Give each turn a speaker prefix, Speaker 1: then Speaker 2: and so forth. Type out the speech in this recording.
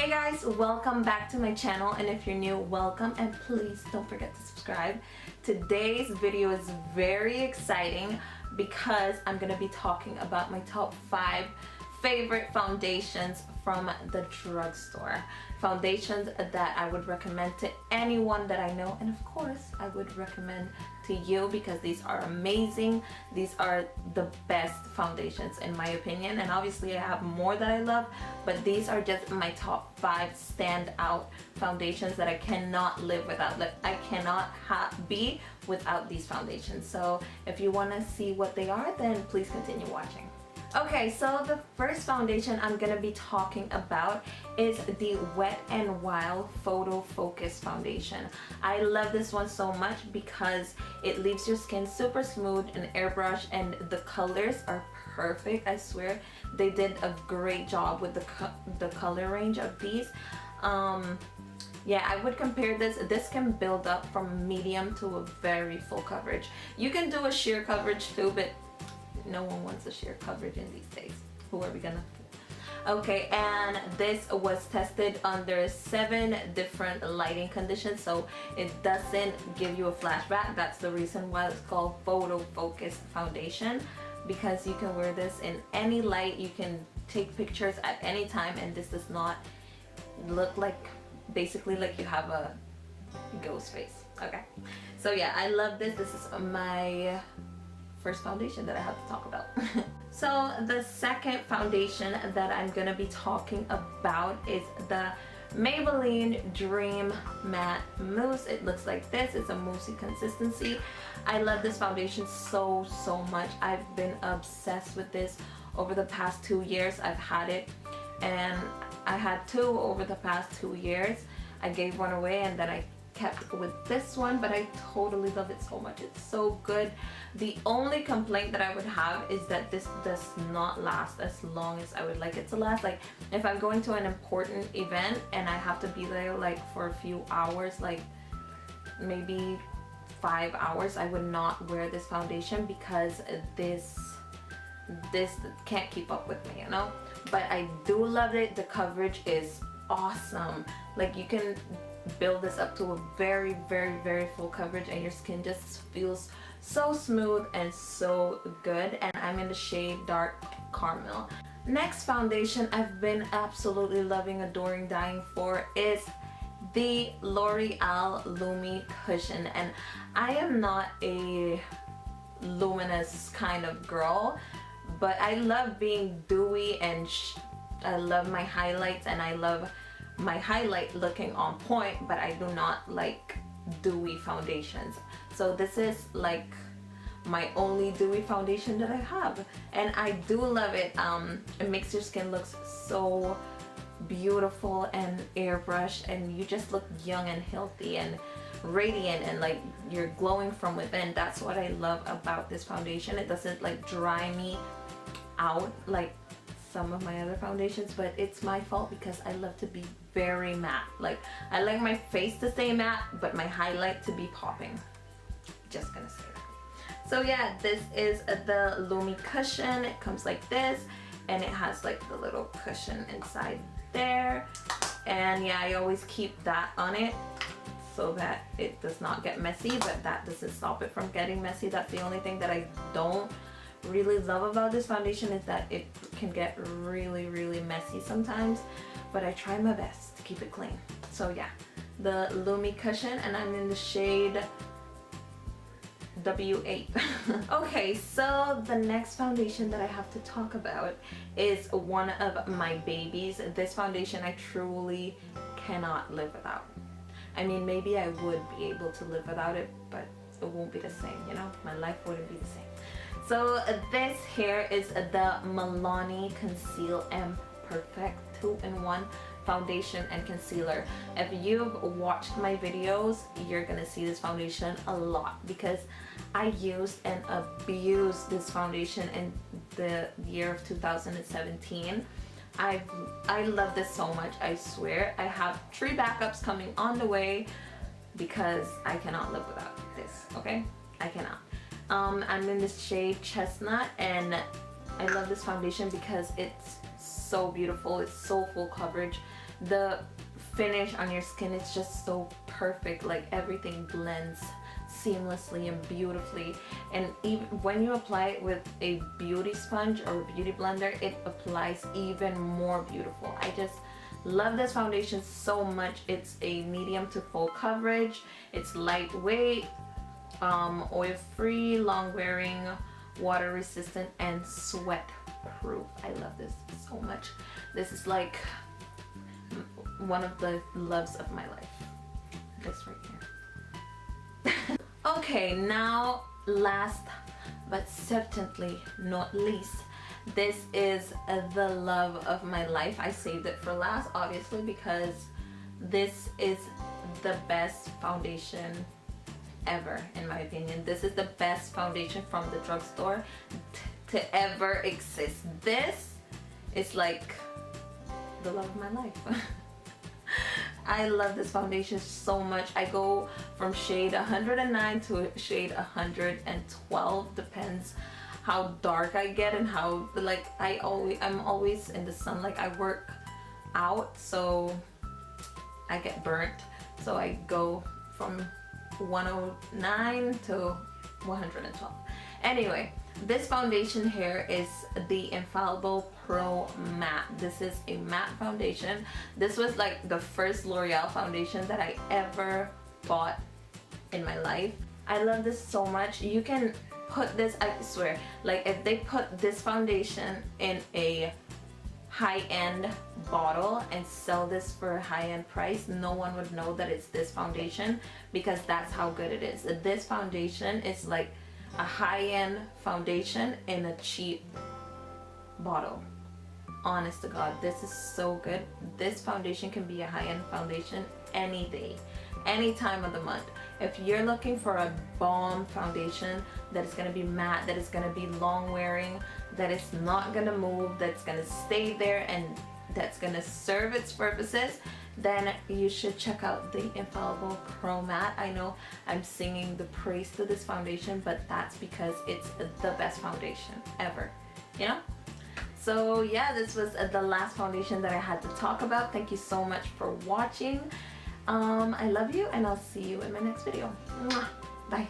Speaker 1: Hey guys, welcome back to my channel, and if you're new, welcome, and please don't forget to subscribe. Today's video is very exciting because I'm gonna be talking about my top 5 favorite foundations from the drugstore. Foundations that I would recommend to anyone that I know, and of course I would recommend to you because these are amazing. These are the best foundations in my opinion, and obviously I have more that I love, but these are just my top 5 standout foundations that I cannot live without. Like, I cannot be without these foundations. So if you want to see what they are, then please continue watching. Okay, so the first foundation I'm gonna be talking about is the Wet n Wild Photo Focus Foundation. I love this one so much because it leaves your skin super smooth and airbrush, and the colors are perfect. I swear they did a great job with the color range of these. Yeah, I would compare this. This can build up from medium to a very full coverage. You can do a sheer coverage too, but no one wants a sheer coverage in these days. Who are we gonna? Okay, and this was tested under 7 different lighting conditions, so it doesn't give you a flashback. That's the reason why it's called Photo Focus Foundation, because you can wear this in any light. You can take pictures at any time, and this does not look like, basically like you have a ghost face. Okay, so yeah, I love this. This is my first foundation that I have to talk about. So the second foundation that I'm gonna be talking about is the Maybelline Dream Matte Mousse. It looks like this. It's a moussey consistency. I love this foundation so much. I've been obsessed with this over the past 2 years. I've had it, and I had 2 over the past 2 years. I gave one away and then I kept with this one, but I totally love it so much. It's so good. The only complaint that I would have is that this does not last as long as I would like it to last. Like, if I'm going to an important event and I have to be there like for a few hours, like maybe 5 hours, I would not wear this foundation because this can't keep up with me, you know. But I do love it. The coverage is awesome. Like, you can build this up to a very full coverage, and your skin just feels so smooth and so good. And I'm in the shade Dark Carmel. Next foundation I've been absolutely loving, adoring, dying for is the L'Oreal Lumi Cushion. And I am not a luminous kind of girl, but I love being dewy, and I love my highlights, and I love my highlight looking on point, but I do not like dewy foundations. So this is like my only dewy foundation that I have, and I do love it. It makes your skin look so beautiful and airbrushed, and you just look young and healthy and radiant, and like you're glowing from within. That's what I love about this foundation. It doesn't like dry me out like some of my other foundations, but it's my fault because I love to be very matte. Like, I like my face to stay matte, but my highlight to be popping. Just gonna say that. So yeah, this is the Lumi Cushion. It comes like this, and it has like the little cushion inside there. And yeah, I always keep that on it so that it does not get messy, but that doesn't stop it from getting messy. That's the only thing that I don't really love about this foundation, is that it can get really messy sometimes, but I try my best to keep it clean. So yeah, the Lumi Cushion, and I'm in the shade W8. Okay, so the next foundation that I have to talk about is one of my babies. This foundation I truly cannot live without. I mean, maybe I would be able to live without it, but it won't be the same, you know? My life wouldn't be the same. So this here is the Milani Conceal and Perfect 2-in-1 foundation and concealer. If you've watched my videos, you're gonna see this foundation a lot because I used and abused this foundation in the year of 2017. I love this so much, I swear. I have 3 backups coming on the way because I cannot live without this, okay? I cannot. I'm in this shade Chesnut, and I love this foundation because it's so beautiful. It's so full coverage. the finish on your skin is just so perfect. Like everything blends seamlessly and beautifully, and even when you apply it with a beauty sponge or a beauty blender, it applies even more beautiful. I just love this foundation so much. It's a medium to full coverage, it's lightweight, oil free, long wearing, water resistant, and sweat proof. I love this so much. This is like one of the loves of my life, this right here. Okay, now last but certainly not least, this is the love of my life. I saved it for last, obviously, because this is the best foundation ever, in my opinion. This is the best foundation from the drugstore to ever exist. This is like the love of my life. I love this foundation so much. I go from shade 109 to shade 112, depends how dark I get and how, like, I'm always in the sun. Like, I work out, so I get burnt, so I go from 109 to 112. Anyway, this foundation here is the Infalible Pro Matte. This is a matte foundation. This was like the first L'Oreal foundation that I ever bought in my life. I love this so much. You can put this, I swear, like if they put this foundation in a high-end bottle and sell this for a high-end price, no one would know that it's this foundation, because that's how good it is. This foundation is like a high-end foundation in a cheap bottle. Honest to God, this is so good. This foundation can be a high-end foundation any day, any time of the month. If you're looking for a bomb foundation that is going to be matte, that is going to be long wearing, that is not going to move, that's going to stay there, and that's going to serve its purposes, then you should check out the Infalible Pro Matte. I know I'm singing the praise to this foundation, but that's because it's the best foundation ever, you know? So yeah, this was the last foundation that I had to talk about. Thank you so much for watching. I love you, and I'll see you in my next video. Mwah. Bye.